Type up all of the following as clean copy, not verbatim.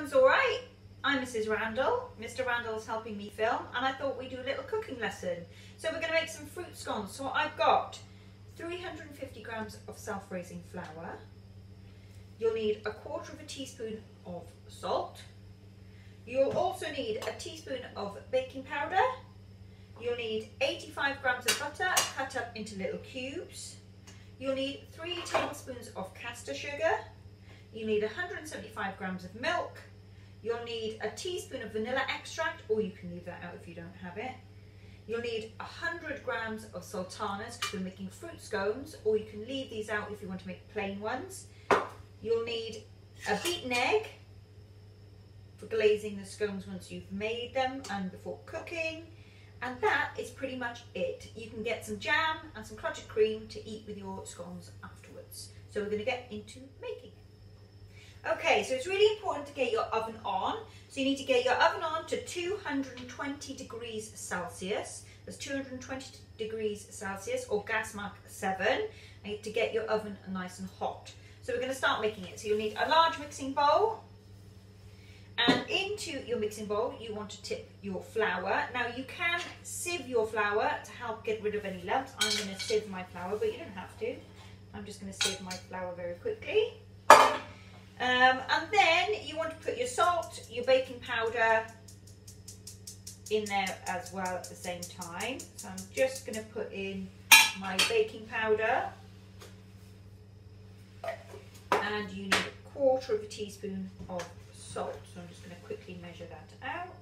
Everyone's all right. I'm Mrs. Randall. Mr. Randall's helping me film, and I thought we'd do a little cooking lesson. So we're going to make some fruit scones. So I've got 350 grams of self-raising flour. You'll need 1/4 teaspoon of salt. You'll also need a teaspoon of baking powder. You'll need 85 grams of butter cut up into little cubes. You'll need 3 tablespoons of castor sugar. You need 175 grams of milk. You'll need a teaspoon of vanilla extract, or you can leave that out if you don't have it. You'll need 100 grams of sultanas because we're making fruit scones, or you can leave these out if you want to make plain ones. You'll need a beaten egg for glazing the scones once you've made them and before cooking. And that is pretty much it. You can get some jam and some clotted cream to eat with your scones afterwards. So we're going to get into making it. Okay, so it's really important to get your oven on. So you need to get your oven on to 220 degrees Celsius. That's 220 degrees Celsius, or gas mark 7, to get your oven nice and hot. So we're going to start making it. So you'll need a large mixing bowl. And into your mixing bowl, you want to tip your flour. Now you can sieve your flour to help get rid of any lumps. I'm going to sieve my flour, but you don't have to. I'm just going to sieve my flour very quickly. And then you want to put your salt, your baking powder in there as well at the same time. So I'm just going to put in my baking powder. And you need 1/4 teaspoon of salt. So I'm just going to quickly measure that out.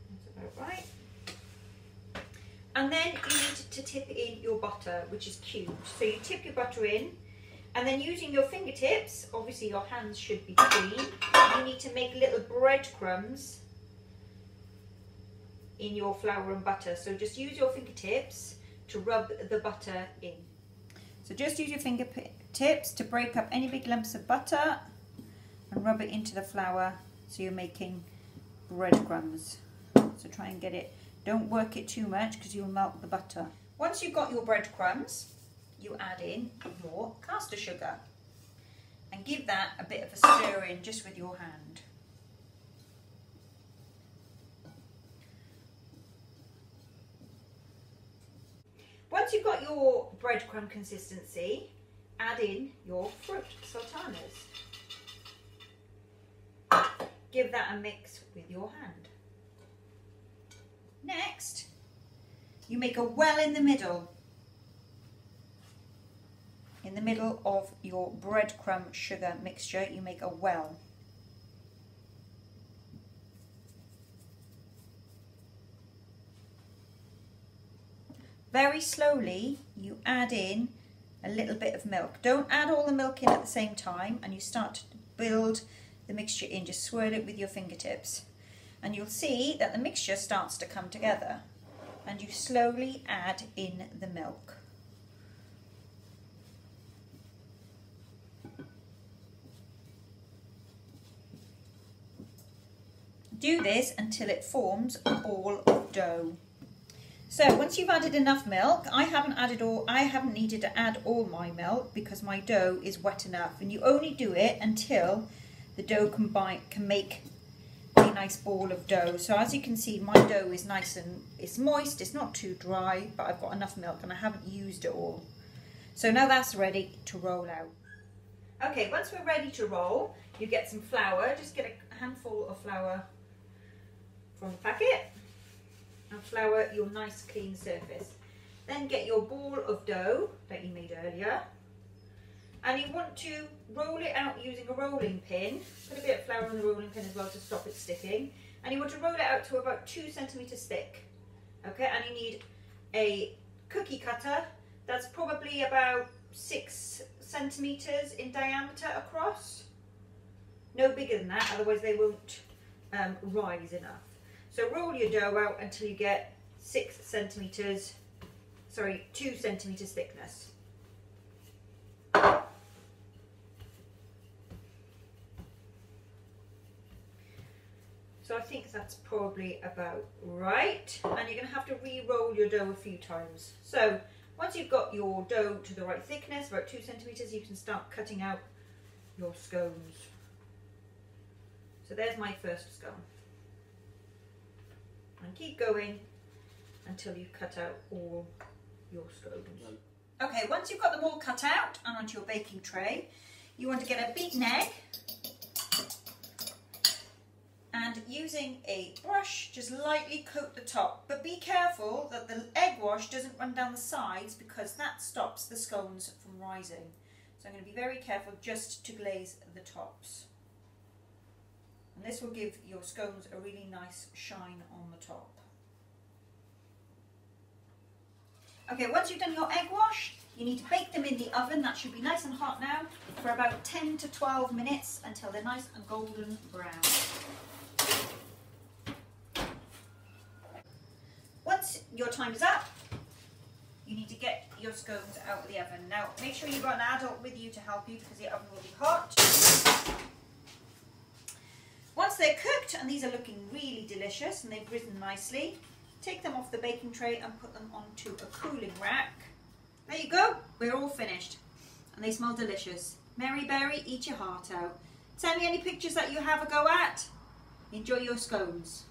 That's about right. And then you need to tip in your butter, which is cubed. So you tip your butter in, and then using your fingertips, obviously your hands should be clean, you need to make little breadcrumbs in your flour and butter. So just use your fingertips to rub the butter in. So just use your fingertips to break up any big lumps of butter and rub it into the flour so you're making breadcrumbs. So try and get it. Don't work it too much because you'll melt the butter. Once you've got your breadcrumbs, you add in your castor sugar and give that a bit of a stir in just with your hand. Once you've got your breadcrumb consistency, add in your fruit sultanas. Give that a mix with your hand. Next, you make a well in the middle of your breadcrumb sugar mixture. You make a well. Very slowly, you add in a little bit of milk. Don't add all the milk in at the same time, and you start to build the mixture in. Just swirl it with your fingertips. And you'll see that the mixture starts to come together, and you slowly add in the milk. Do this until it forms a ball of dough. So once you've added enough milk, I haven't needed to add all my milk because my dough is wet enough, and you only do it until the dough can make a nice ball of dough. So as you can see, my dough is nice and it's moist, it's not too dry, but I've got enough milk and I haven't used it all. So now that's ready to roll out. Okay, once we're ready to roll, you get some flour. Just get a handful of flour from the packet and flour your nice clean surface. Then get your ball of dough that you made earlier, and you want to roll it out using a rolling pin. Put a bit of flour on the rolling pin as well to stop it sticking. And you want to roll it out to about 2 centimeters thick. Okay, and you need a cookie cutter that's probably about 6 centimeters in diameter across. No bigger than that, otherwise they won't rise enough. So roll your dough out until you get 2 centimeters thickness. So I think that's probably about right. And you're going to have to re-roll your dough a few times. So Once you've got your dough to the right thickness, about 2 centimetres, you can start cutting out your scones. So there's my first scone. And keep going until you cut out all your scones. Okay, once you've got them all cut out and onto your baking tray, you want to get a beaten egg, and using a brush, just lightly coat the top. But be careful that the egg wash doesn't run down the sides, because that stops the scones from rising. So I'm going to be very careful just to glaze the tops. And this will give your scones a really nice shine on the top. Okay, once you've done your egg wash, you need to bake them in the oven. That should be nice and hot now for about 10 to 12 minutes until they're nice and golden brown. Once your time is up, you need to get your scones out of the oven. Now, make sure you've got an adult with you to help you, because the oven will be hot. Once they're cooked and these are looking really delicious and they've risen nicely, take them off the baking tray and put them onto a cooling rack. There you go, we're all finished. And they smell delicious. Mary Berry, eat your heart out. Send me any pictures that you have a go at. Enjoy your scones.